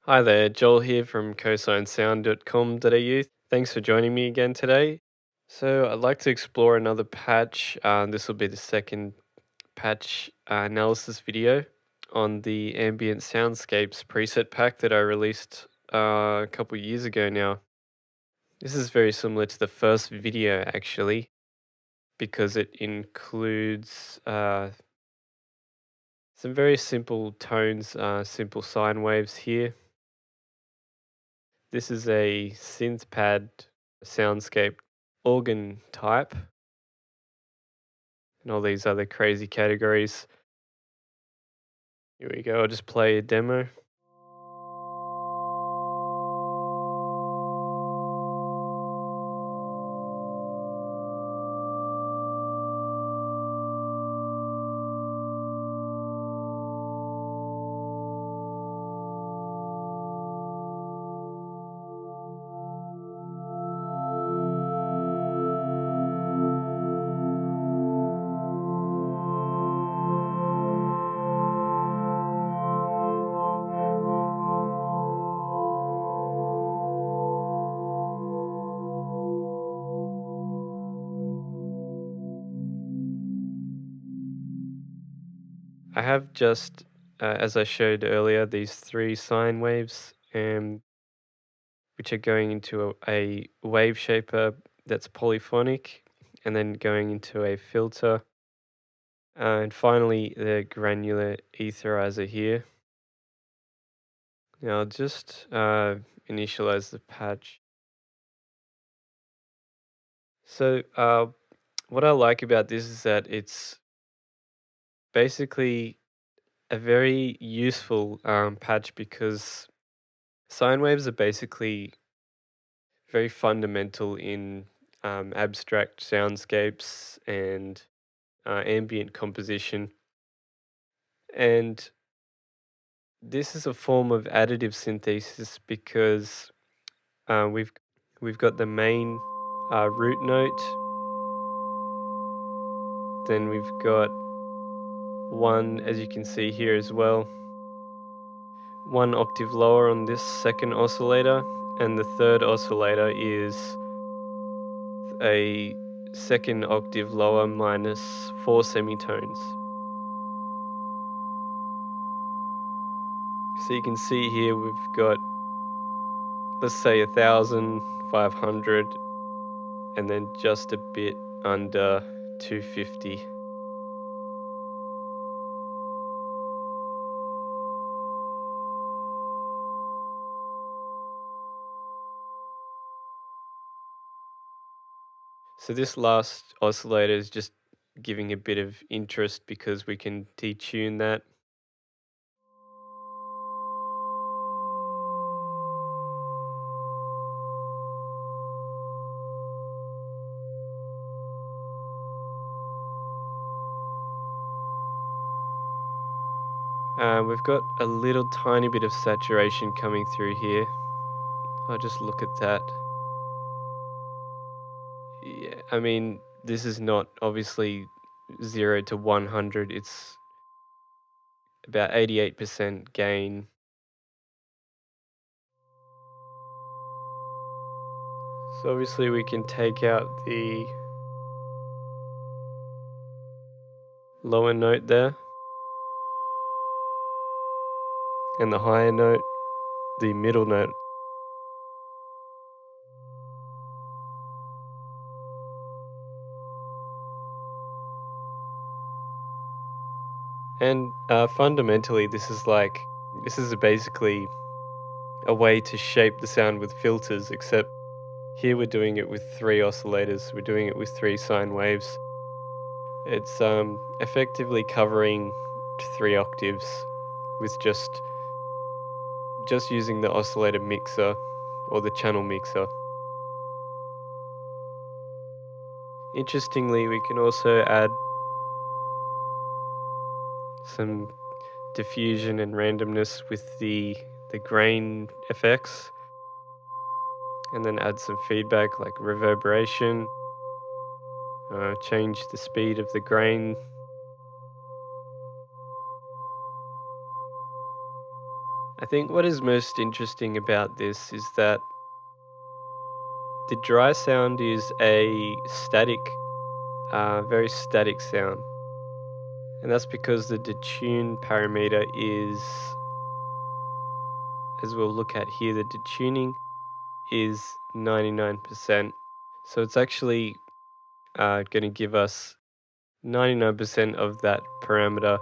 Hi there, Joel here from cosinesound.com.au. Thanks for joining me again today. So, I'd like to explore another patch. This will be the second patch analysis video on the Ambient Soundscapes preset pack that I released a couple years ago now. This is very similar to the first video actually, because it includes some very simple tones, simple sine waves here. This is a synth pad soundscape organ type and all these other crazy categories. Here we go, I'll just play a demo. I have just, as I showed earlier, these three sine waves, which are going into a wave shaper that's polyphonic, and then going into a filter, and finally the granular etherizer here. Now I'll just initialize the patch. So what I like about this is that it's basically a very useful patch because sine waves are basically very fundamental in abstract soundscapes and ambient composition. And this is a form of additive synthesis because we've got the main root note, then we've got one, as you can see here as well, one octave lower on this second oscillator, and the third oscillator is a second octave lower minus 4 semitones. So you can see here we've got, let's say 1,500, and then just a bit under 250. So this last oscillator is just giving a bit of interest because we can detune that. We've got a little tiny bit of saturation coming through here. I'll just look at that. Yeah, I mean, this is not obviously 0 to 100, it's about 88% gain. So obviously we can take out the lower note there, and the higher note, the middle note. And fundamentally, this is basically a way to shape the sound with filters, except here we're doing it with 3 oscillators, we're doing it with 3 sine waves. It's effectively covering 3 octaves with just using the oscillator mixer or the channel mixer. Interestingly, we can also add some diffusion and randomness with the grain effects, and then add some feedback like reverberation, change the speed of the grain. I think what is most interesting about this is that the dry sound is a static, very static sound. And that's because the detune parameter is, as we'll look at here, the detuning is 99%. So it's actually going to give us 99% of that parameter.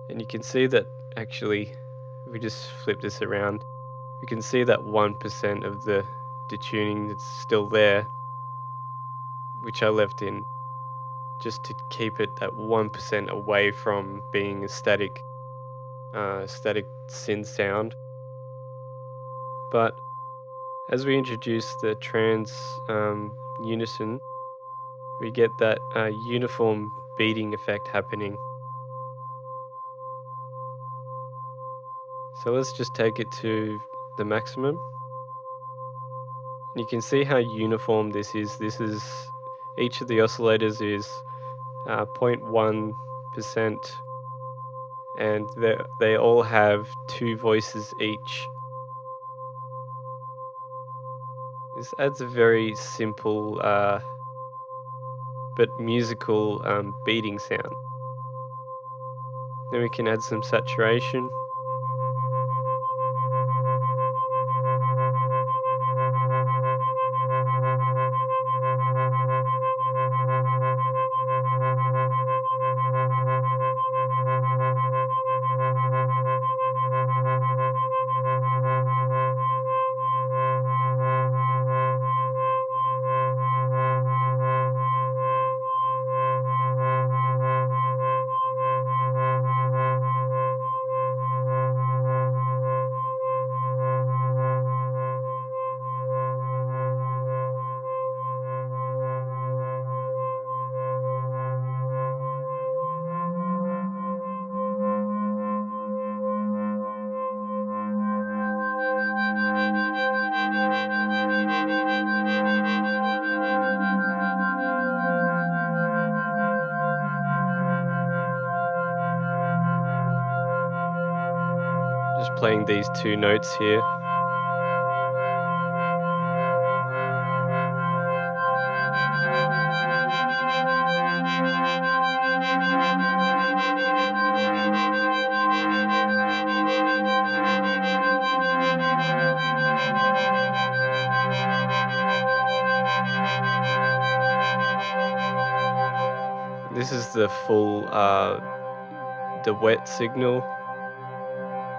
And you can see that actually, if we just flip this around, we can see that 1% of the detuning that's still there, which I left in just to keep it that 1% away from being a static synth sound. But as we introduce the trans unison, we get that uniform beating effect happening. So let's just take it to the maximum. And you can see how uniform this is. Each of the oscillators is 0.1%, and they all have two voices each. This adds a very simple but musical beating sound. Then we can add some saturation. Just playing these two notes here. This is the full, the wet signal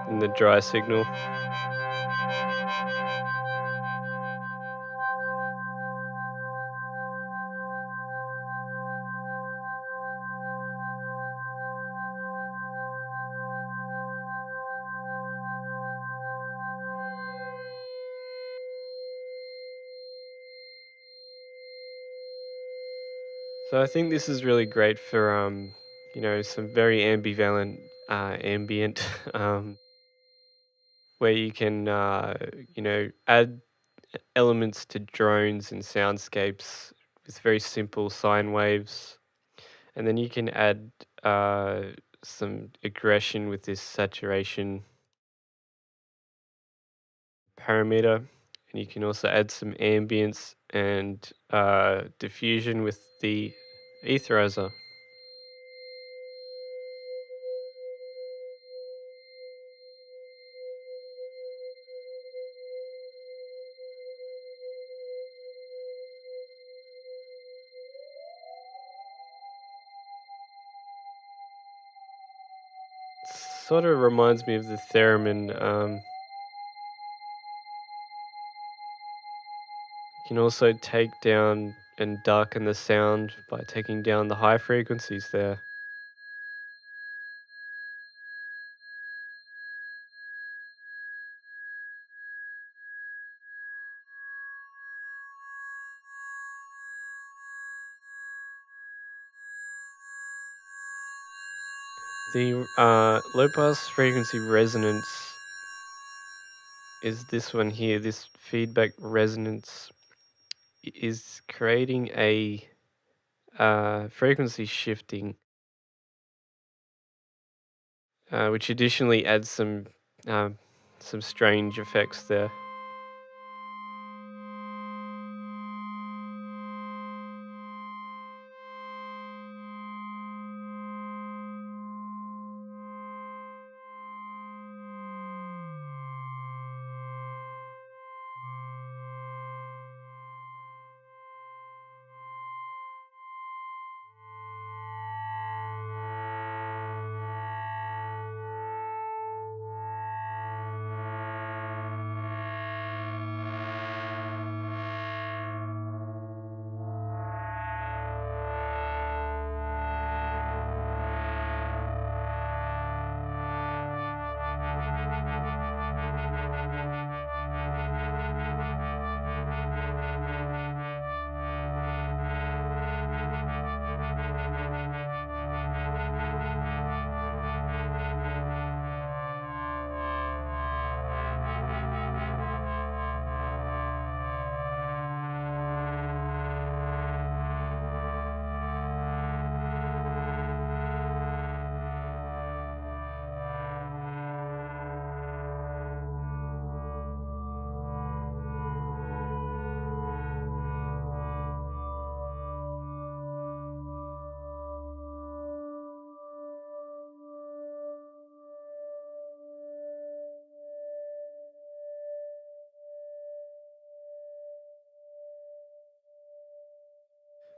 and the dry signal. So I think this is really great for some very ambivalent ambient where you can add elements to drones and soundscapes with very simple sine waves, and then you can add some aggression with this saturation parameter, and you can also add some ambience and diffusion with the etherizer. Sort of reminds me of the theremin. You can also take down and darken the sound by taking down the high frequencies there. The low pass frequency resonance is this one here. This feedback resonance is creating a frequency shifting, which additionally adds some some strange effects there.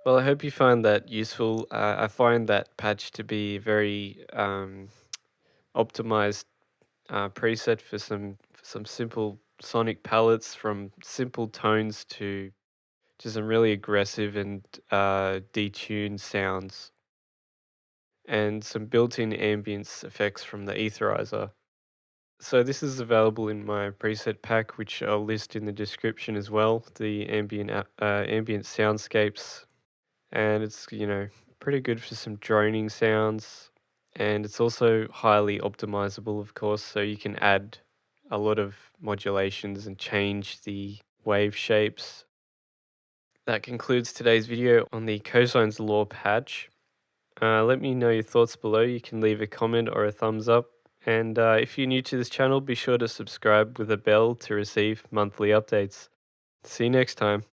Well, I hope you find that useful. I find that patch to be very optimized preset for some simple sonic palettes, from simple tones to some really aggressive and detuned sounds, and some built-in ambience effects from the etherizer. So this is available in my preset pack, which I'll list in the description as well. The ambient soundscapes, and it's pretty good for some droning sounds, and it's also highly optimizable, of course, so you can add a lot of modulations and change the wave shapes. That concludes today's video on the Cosines Law patch. Let me know your thoughts below. You can leave a comment or a thumbs up. And if you're new to this channel, be sure to subscribe with a bell to receive monthly updates. See you next time.